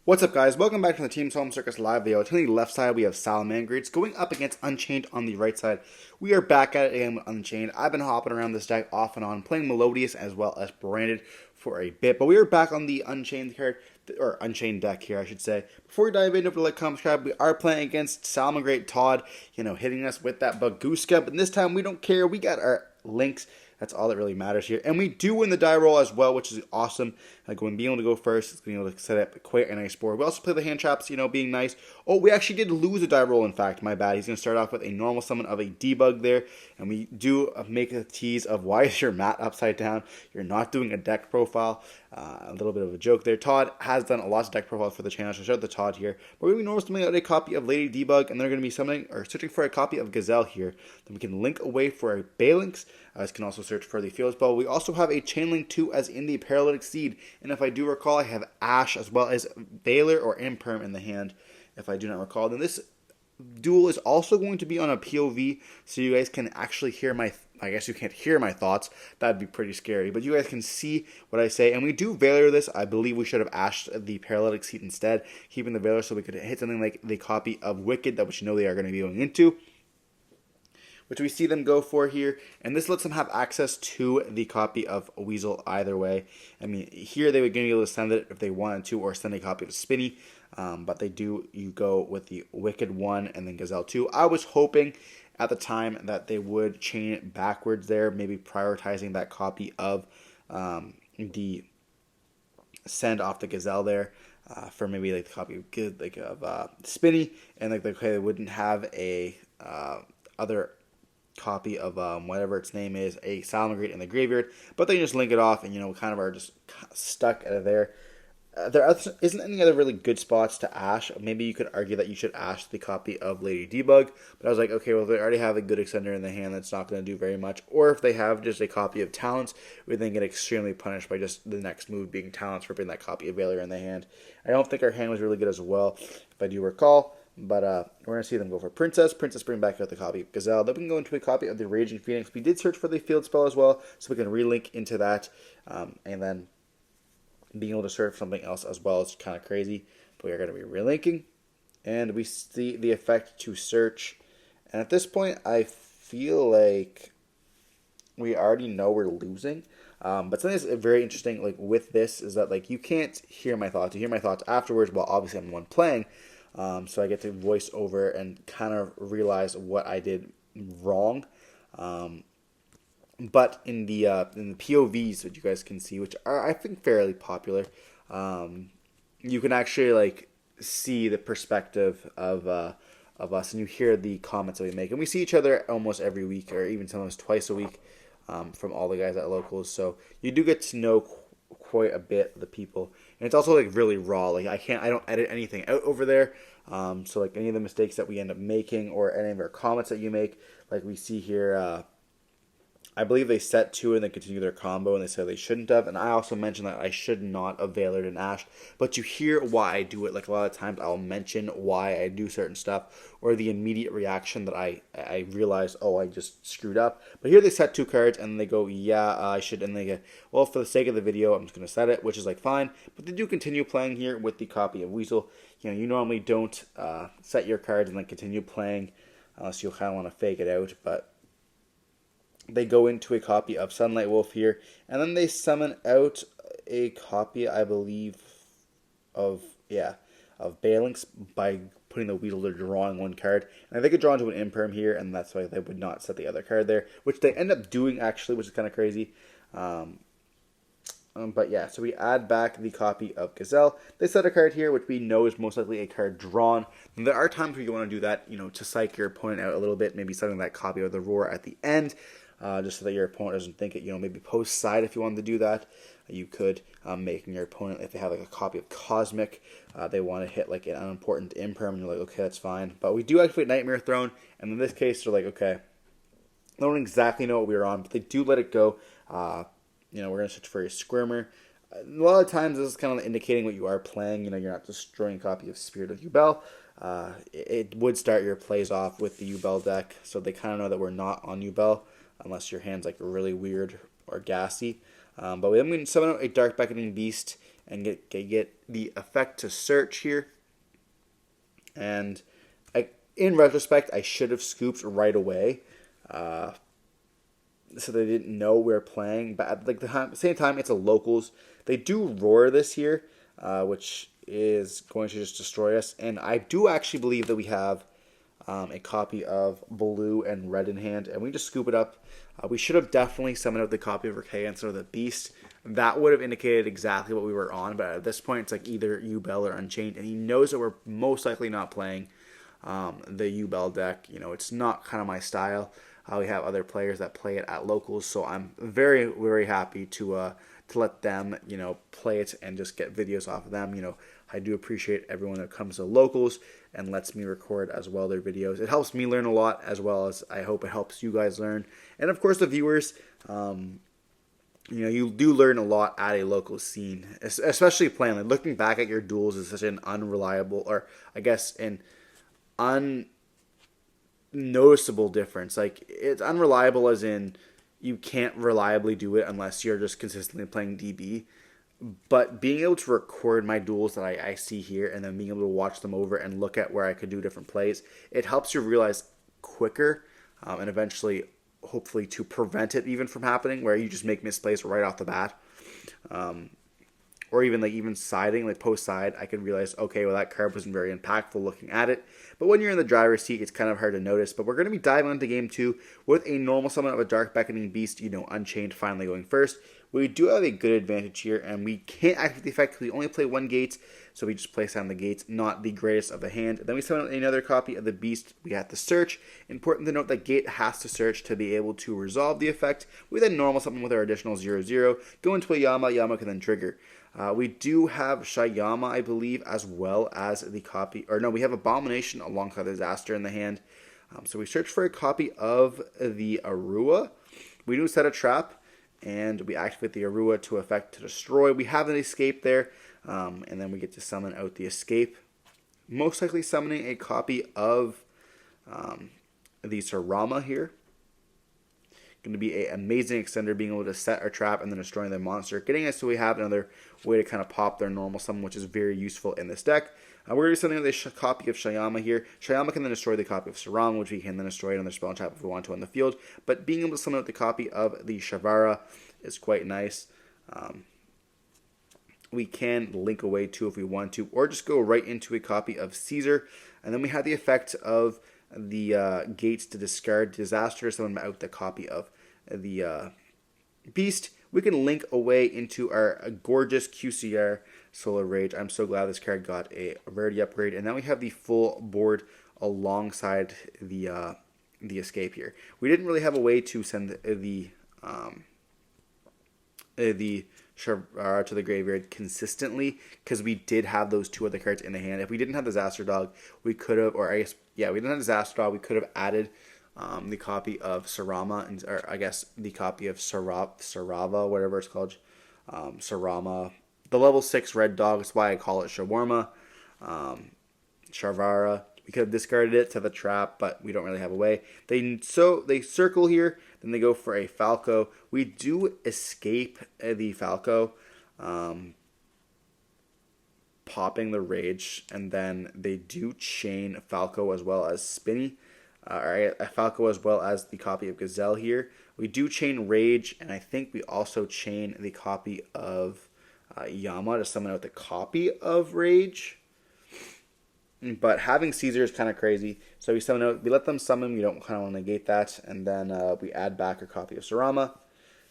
What's up, guys? Welcome back to the Team Solemn Circus live video. On the left side, we have Salamangreat going up against Unchained on the right side. We are back at it again with Unchained. I've been hopping around this deck off and on, playing Melodious as well as Branded for a bit, but we are back on the Unchained card, or Unchained deck here, I should say. Before we dive in, over to like, comment, subscribe. We are playing against Salamangreat Todd, hitting us with that Bagooska, but this time we don't care. We got our links. That's all that really matters here. And we do win the die roll as well, which is awesome. Like when being able to go first, it's being able to set up quite a nice board. We also play the hand traps, being nice. Oh, we actually did lose a die roll, in fact. My bad. He's going to start off with a normal summon of a debug there. And we do make a tease of why is your mat upside down? You're not doing a deck profile. A little bit of a joke there. Todd has done a lot of deck profiles for the channel, so shout out to Todd here. We're going to be normally summoning out a copy of Lady Debug, and they're going to be summoning or searching for a copy of Gazelle here. Then we can link away for a Balinx. This can also search for the Field Spell. We also have a Chainlink 2 as in the Paralytic Seed. And if I do recall, I have Ash as well as Valor or Imperm in the hand, if I do not recall. Then this duel is also going to be on a POV, so you guys can actually hear my, I guess you can't hear my thoughts. That'd be pretty scary. But you guys can see what I say. And we do Valor this. I believe we should have Ashed the Paralytic Seed instead, keeping the Valor so we could hit something like the copy of Wicked, that which they are going to be going into, which we see them go for here. And this lets them have access to the copy of Weasel either way. I mean, here they would be able to send it if they wanted to, or send a copy of Spinny. But they do, you go with the Wicked 1 and then Gazelle 2. I was hoping at the time that they would chain it backwards there, maybe prioritizing that copy of the send off the Gazelle there. For maybe like the copy of Spinny, and they wouldn't have a other copy of whatever its name is, a Salamangreat in the graveyard, but they just link it off and kind of are just stuck out of there. There isn't any other really good spots to Ash. Maybe you could argue that you should Ash the copy of Lady Debug, but I was like, okay, well, if they already have a good extender in the hand, that's not going to do very much. Or if they have just a copy of Talents, we then get extremely punished by just the next move being Talents for putting that copy of Valor in the hand. I don't think our hand was really good as well, if I do recall. But we're going to see them go for Princess. Princess bring back out the copy of Gazelle. Then we can go into a copy of the Raging Phoenix. We did search for the Field Spell as well, so we can relink into that. And then being able to search for something else as well is kind of crazy. But we are going to be relinking. And we see the effect to search. And at this point, I feel like we already know we're losing. But something that's very interesting with this is that you can't hear my thoughts. You hear my thoughts afterwards. Well, obviously I'm the one playing. So I get to voice over and kind of realize what I did wrong. But in the POVs that you guys can see, which are I think fairly popular, you can actually see the perspective of us, and you hear the comments that we make, and we see each other almost every week, or even sometimes twice a week, from all the guys at locals. So you do get to know quite a bit of the people, and it's also really raw. I don't edit anything out over there. So any of the mistakes that we end up making, or any of our comments that you make, we see here, I believe they set 2 and then continue their combo, and they say they shouldn't have. And I also mentioned that I should not have Valored and Ashed. But you hear why I do it. A lot of times I'll mention why I do certain stuff, or the immediate reaction that I realize, oh, I just screwed up. But here they set 2 cards, and they go, yeah, I should. And they go, well, for the sake of the video, I'm just going to set it, which is fine. But they do continue playing here with the copy of Weasel. You normally don't set your cards and then continue playing unless you kind of want to fake it out. But they go into a copy of Sunlight Wolf here, and then they summon out a copy, I believe, of Balinx by putting the Weasel to drawing 1 card. And they could draw into an Imperm here, and that's why they would not set the other card there, which they end up doing actually, which is kind of crazy. But yeah, so we add back the copy of Gazelle. They set a card here, which we know is most likely a card drawn. And there are times where you want to do that, to psych your opponent out a little bit, maybe setting that copy of the Roar at the end. Just so that your opponent doesn't think it, maybe post side if you wanted to do that. You could, making your opponent, if they have a copy of Cosmic, they want to hit an unimportant Imperm, and you're like, okay, that's fine. But we do activate Nightmare Throne, and in this case, they're like, okay, they don't exactly know what we were on, but they do let it go. We're going to search for a Squirmer. A lot of times, this is kind of indicating what you are playing. You're not destroying a copy of Spirit of Yubel. It would start your plays off with the Yubel deck, so they kind of know that we're not on Yubel, unless your hand's really weird or gassy. But we then summon out a Dark Beckoning Beast, and get the effect to search here. And in retrospect, I should have scooped right away, so they didn't know we were playing. But at the same time, it's a locals. They do roar this year, which is going to just destroy us. And I do actually believe that we have a copy of blue and red in hand, and we just scoop it up. We should have definitely summoned out the copy of Ricay instead of the Beast. That would have indicated exactly what we were on, but at this point, it's like either Yubel or Unchained, and he knows that we're most likely not playing the Yubel deck. You know, it's not kind of my style. We have other players that play it at locals, so I'm very, very happy to let them, you know, play it and just get videos off of them. You know, I do appreciate everyone that comes to locals and lets me record as well their videos. It helps me learn a lot, as well as I hope it helps you guys learn. And of course, the viewers, you know, you do learn a lot at a local scene, especially playing. Like, looking back at your duels is such an unreliable, or I guess an unnoticeable difference. Like, it's unreliable as in you can't reliably do it unless you're just consistently playing DB. But being able to record my duels that I see here, and then being able to watch them over and look at where I could do different plays, it helps you realize quicker, and eventually, hopefully, to prevent it even from happening, where you just make misplays right off the bat. Or even siding, like post side, I can realize, okay, well, that card wasn't very impactful looking at it. But when you're in the driver's seat, it's kind of hard to notice. But we're going to be diving into game 2 with a normal summon of a Dark Beckoning Beast, you know, Unchained finally going first. We do have a good advantage here, and we can't activate the effect because we only play one gate, so we just place down the gates, not the greatest of the hand. Then we summon another copy of the Beast. We have to search. Important to note that gate has to search to be able to resolve the effect. We then normal summon with our additional 0/0, go into a Yama. Yama can then trigger. We do have Shayama, I believe, as well as the copy, or no, we have Abomination alongside Disaster in the hand. So we search for a copy of the Arua. We do set a trap, and we activate the Arua to effect to destroy. We have an escape there, and then we get to summon out the escape. Most likely summoning a copy of the Sarama here. Going to be an amazing extender, being able to set our trap and then destroying the monster, getting us so we have another way to kind of pop their normal summon, which is very useful in this deck. We're going to be sending a copy of Shayama here. Shayama can then destroy the copy of Sarama, which we can then destroy another spell and trap if we want to on the field. But being able to summon out the copy of the Shavara is quite nice. We can link away too if we want to, or just go right into a copy of Caesar. And then we have the effect of the gates to discard Disaster, summon out the copy of the Beast. We can link away into our gorgeous QCR Solar Rage. I'm so glad this card got a rarity upgrade. And now we have the full board alongside the escape here. We didn't really have a way to send the Shavara to the graveyard consistently, because we did have those two other cards in the hand. If we didn't have Disaster Dog, we could have, or I guess, yeah, we didn't have Disaster Dog, we could have added the copy of Sarama, or I guess the copy of Sarava, whatever it's called, Sarama, the level 6 red dog. That's why I call it Shawarma, Shavara. We could have discarded it to the trap, but we don't really have a way. They circle here, then they go for a Falco. We do escape the Falco, popping the Rage, and then they do chain Falco as well as Spinny. Falco as well as the copy of Gazelle here. We do chain Rage, and I think we also chain the copy of Yama to summon out the copy of Rage. But having Caesar is kind of crazy. So we summon out, we let them summon, we don't kind of want to negate that, and then we add back a copy of Sarama.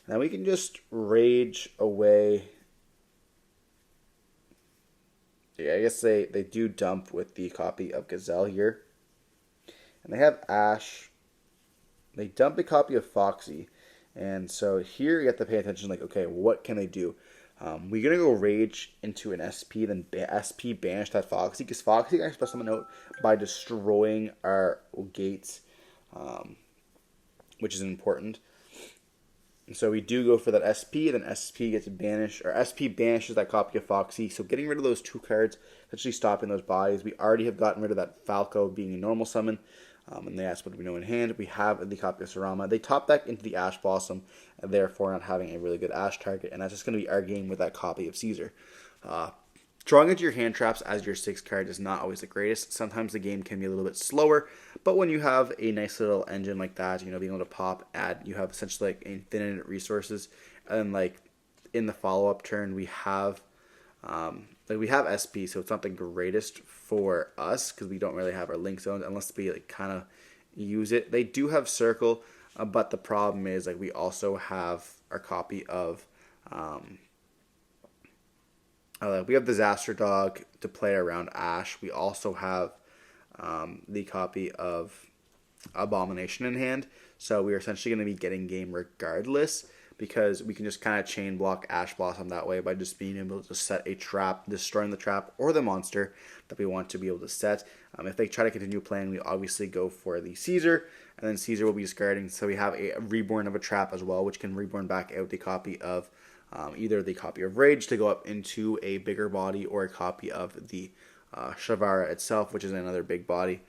And then we can just Rage away. Yeah, I guess they do dump with the copy of Gazelle here. And they have Ash. They dump a copy of Foxy. And so here you have to pay attention, like, okay, what can they do? We're going to go Rage into an SP, then SP banish that Foxy, because Foxy can actually summon out by destroying our gates, which is important. And so we do go for that SP, then SP gets banished, or SP banishes that copy of Foxy. So getting rid of those two cards, essentially stopping those bodies. We already have gotten rid of that Falco being a normal summon. And they ask what do we know in hand. We have the copy of Sarama. They top deck into the Ash Blossom, and therefore not having a really good Ash target. And that's just going to be our game with that copy of Caesar. Drawing into your hand traps as your 6th card is not always the greatest. Sometimes the game can be a little bit slower, but when you have a nice little engine like that, being able to pop, add, you have essentially like infinite resources. And like in the follow-up turn, we have SP, so it's not the greatest for us because we don't really have our link zones unless we like kind of use it. They do have Circle, but the problem is like we also have our copy of we have Disaster Dog to play around Ash. We also have the copy of Abomination in hand. So we are essentially going to be getting game regardless because we can just kind of chain block Ash Blossom that way by just being able to set a trap, destroying the trap or the monster that we want to be able to set. If they try to continue playing, we obviously go for the Caesar, and then Caesar will be discarding. So we have a reborn of a trap as well, which can reborn back out the copy of either the copy of Rage to go up into a bigger body or a copy of the Shavara itself, which is another big body.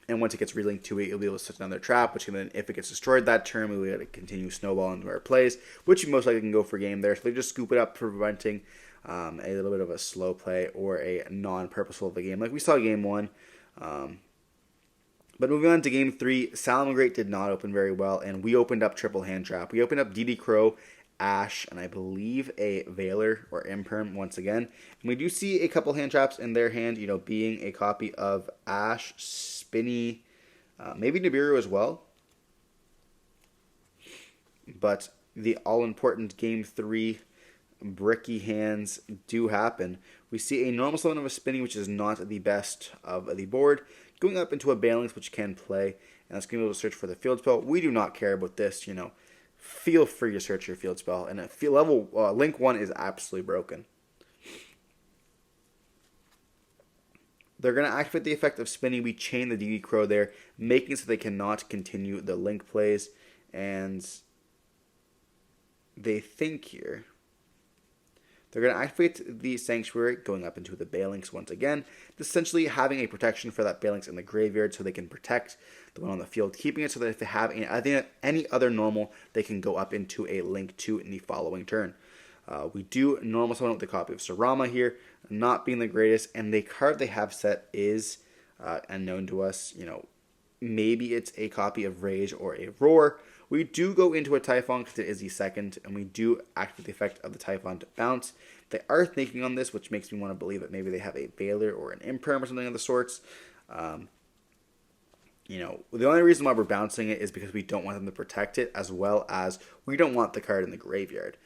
And once it gets relinked to it, you'll be able to set another trap, which can then, if it gets destroyed that turn, we'll be able to continue snowballing into our plays, which you most likely can go for game there. So they just scoop it up, preventing a little bit of a slow play or a non-purposeful of a game, like we saw game 1. But moving on to game 3, Salamangreat did not open very well, and we opened up triple hand trap. We opened up DD Crow, Ash, and I believe a Veiler or Imperm once again. And we do see a couple hand traps in their hand, being a copy of Ash, Spinny, maybe Nibiru as well. But the all-important game 3 bricky hands do happen. We see a normal summon of a Spinny, which is not the best of the board, going up into a Balance, which can play, and that's going to be able to search for the field spell. We do not care about this, Feel free to search your field spell, and level Link 1 is absolutely broken. They're going to activate the effect of Spinning. We chain the DD Crow there, making it so they cannot continue the Link plays, and they think here they're going to activate the Sanctuary, going up into the Phalanx once again, essentially having a protection for that Phalanx in the graveyard so they can protect the one on the field, keeping it so that if they have any other normal, they can go up into a Link 2 in the following turn. We do normal summon with the copy of Sarama here, not being the greatest, and the card they have set is unknown to us. Maybe it's a copy of Rage or a Roar. We do go into a Typhon because it is the second, and we do activate the effect of the Typhon to bounce. They are thinking on this, which makes me want to believe that maybe they have a Veiler or an Imperm or something of the sorts. The only reason why we're bouncing it is because we don't want them to protect it, as well as we don't want the card in the graveyard.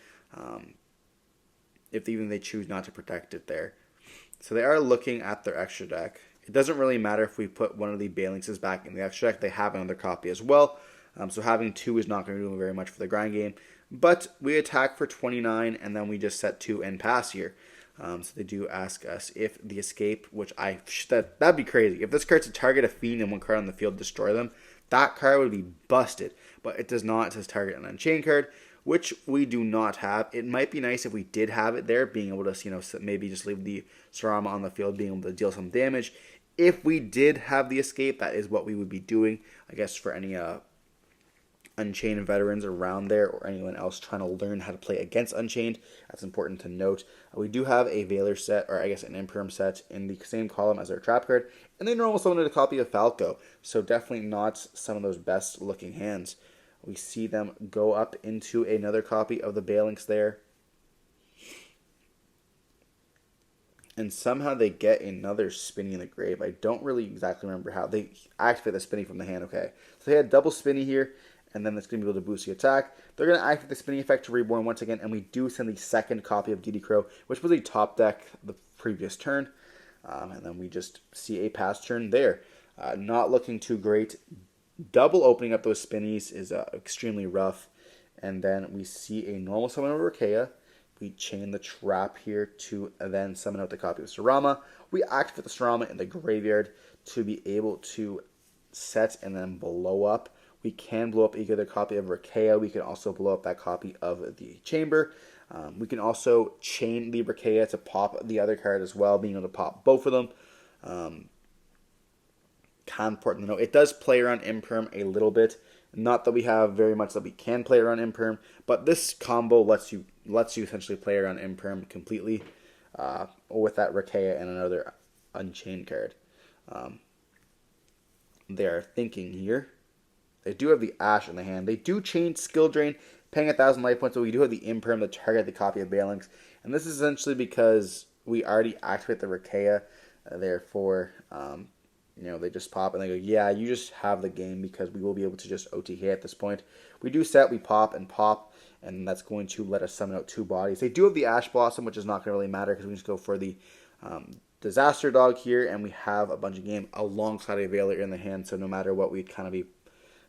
If even they choose not to protect it there. So they are looking at their extra deck. It doesn't really matter if we put one of the Phalanxes back in the extra deck. They have another copy as well. So having 2 is not going to do very much for the grind game. But we attack for 29, and then we just set 2 and pass here. So they do ask us if the escape, which that'd be crazy. If this card's to target a fiend and one card on the field, destroy them, that card would be busted. But it does not. It says target an Unchained card, which we do not have. It might be nice if we did have it there, being able to, maybe just leave the Sarama on the field, being able to deal some damage. If we did have the escape, that is what we would be doing, I guess, for any Unchained veterans around there or anyone else trying to learn how to play against Unchained. That's important to note. We do have a Veiler set, or I guess an Imperm set, in the same column as our trap card, and they normally summon a copy of Falco, so definitely not some of those best looking hands. We see them go up into another copy of the Phalanx there, and somehow they get another Spinny in the grave. I don't really exactly remember how. They activate the Spinny from the hand, okay. So they had double Spinny here, and then it's going to be able to boost the attack. They're going to activate the Spinning effect to reborn once again, and we do send the second copy of DD Crow, which was a top deck the previous turn. And then we just see a pass turn there. Not looking too great. Double opening up those Spinnies is extremely rough. And then we see a normal summon of Rakea. We chain the trap here to then summon out the copy of Sarama. We activate the Sarama in the graveyard to be able to set and then blow up. We can blow up either copy of Rakea. We can also blow up that copy of the Chamber. We can also chain the Rakea to pop the other card as well, being able to pop both of them. Kind of important to know. It does play around Imperm a little bit, Not that we have very much that we can play around Imperm, but this combo lets you essentially play around Imperm completely with that Rakea and another Unchained card. They are thinking here. They do have the Ash in the hand. They do change Skill Drain, paying 1,000 life points, but we do have the Imperm to target the copy of Balinx. And this is essentially because we already activate the Rakea, therefore, they just pop and they go, yeah, you just have the game because we will be able to just OTK at this point. We do set, we pop, and that's going to let us summon out 2 bodies. They do have the Ash Blossom, which is not going to really matter because we just go for the Disaster Dog here, and we have a bunch of game alongside a Veiler in the hand, so no matter what, we'd kind of be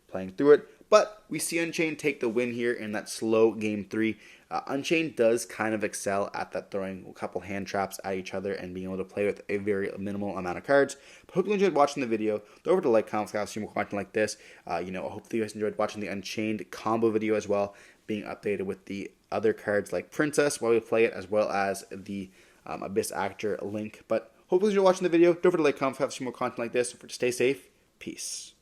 playing through it. But we see Unchained take the win here in that slow game 3. Unchained does kind of excel at that, throwing a couple hand traps at each other and being able to play with a very minimal amount of cards. But hope you enjoyed watching the video. Don't forget to like, comment, subscribe, see more content like this. Hopefully you guys enjoyed watching the Unchained combo video as well, being updated with the other cards like Princess while we play it, as well as the Abyss Actor link. But hopefully you enjoyed watching the video. Don't forget to like, comment, subscribe, see more content like this. Stay safe. Peace.